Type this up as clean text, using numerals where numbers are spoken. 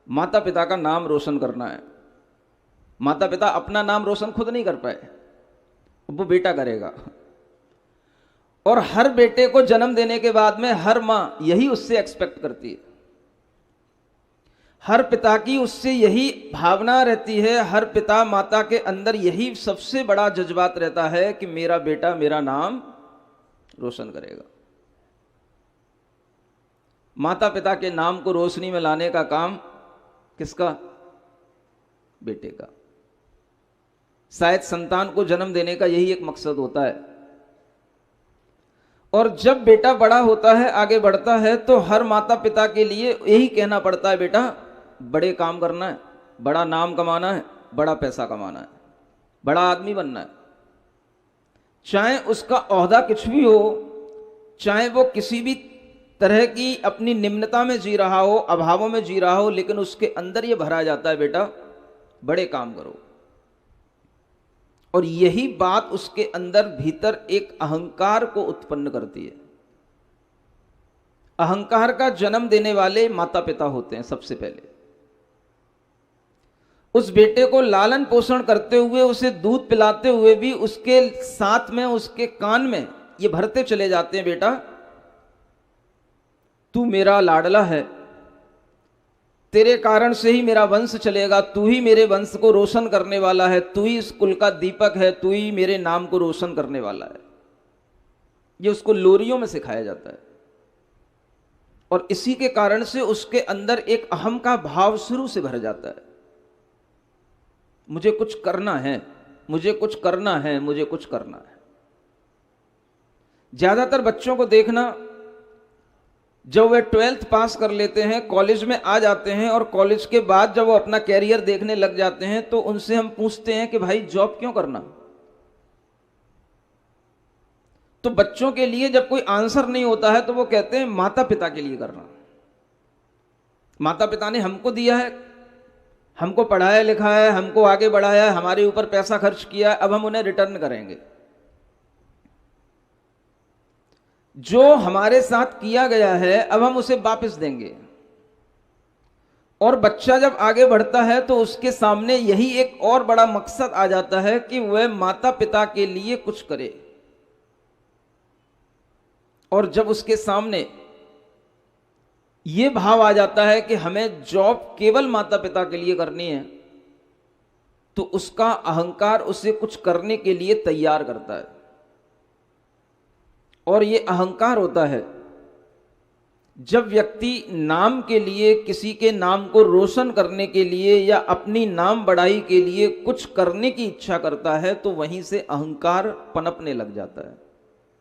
माता पिता का नाम रोशन करना है। माता पिता अपना नाम रोशन खुद नहीं कर पाए, वो बेटा करेगा। और हर बेटे को जन्म देने के बाद में हर मां यही उससे एक्सपेक्ट करती है, हर पिता की उससे यही भावना रहती है, हर पिता माता के अंदर यही सबसे बड़ा जज्बात रहता है कि मेरा बेटा मेरा नाम रोशन करेगा। माता पिता के नाम को रोशनी में लाने का काम किसका? बेटे का। शायद संतान को जन्म देने का यही एक मकसद होता है। और जब बेटा बड़ा होता है, आगे बढ़ता है, तो हर माता पिता के लिए यही कहना पड़ता है, बेटा बड़े काम करना है, बड़ा नाम कमाना है, बड़ा पैसा कमाना है, बड़ा आदमी बनना है। चाहे उसका ओहदा कुछ भी हो, चाहे वो किसी भी तरह की अपनी निम्नता में जी रहा हो, अभावों में जी रहा हो, लेकिन उसके अंदर ये भरा जाता है, बेटा बड़े काम करो। और यही बात उसके अंदर भीतर एक अहंकार को उत्पन्न करती है। अहंकार का जन्म देने वाले माता पिता होते हैं सबसे पहले। उस बेटे को लालन पोषण करते हुए, उसे दूध पिलाते हुए भी उसके साथ में, उसके कान में ये भरते चले जाते हैं, बेटा तू मेरा लाडला है, तेरे कारण से ही मेरा वंश चलेगा, तू ही मेरे वंश को रोशन करने वाला है, तू ही इस कुल का दीपक है, तू ही मेरे नाम को रोशन करने वाला है। ये उसको लोरियों में सिखाया जाता है। और इसी के कारण से उसके अंदर एक अहम का भाव शुरू से भर जाता है। मुझे कुछ करना है, मुझे कुछ करना है, मुझे कुछ करना है। ज्यादातर बच्चों को देखना, जब वे 12th पास कर लेते हैं, कॉलेज में आ जाते हैं, और कॉलेज के बाद जब वो अपना कैरियर देखने लग जाते हैं, तो उनसे हम पूछते हैं कि भाई जॉब क्यों करना? तो बच्चों के लिए जब कोई आंसर नहीं होता है तो वो कहते हैं माता पिता के लिए करना। माता पिता ने हमको दिया है, हमको पढ़ाया लिखाया है, हमको आगे बढ़ाया है, हमारे ऊपर पैसा खर्च किया है, अब हम उन्हें रिटर्न करेंगे। जो हमारे साथ किया गया है अब हम उसे वापस देंगे। और बच्चा जब आगे बढ़ता है तो उसके सामने यही एक और बड़ा मकसद आ जाता है कि वह माता पिता के लिए कुछ करे। और जब उसके सामने यह भाव आ जाता है कि हमें जॉब केवल माता पिता के लिए करनी है, तो उसका अहंकार उसे कुछ करने के लिए तैयार करता है। और ये अहंकार होता है जब व्यक्ति नाम के लिए, किसी के नाम को रोशन करने के लिए या अपनी नाम बढ़ाई के लिए कुछ करने की इच्छा करता है, तो वहीं से अहंकार पनपने लग जाता है।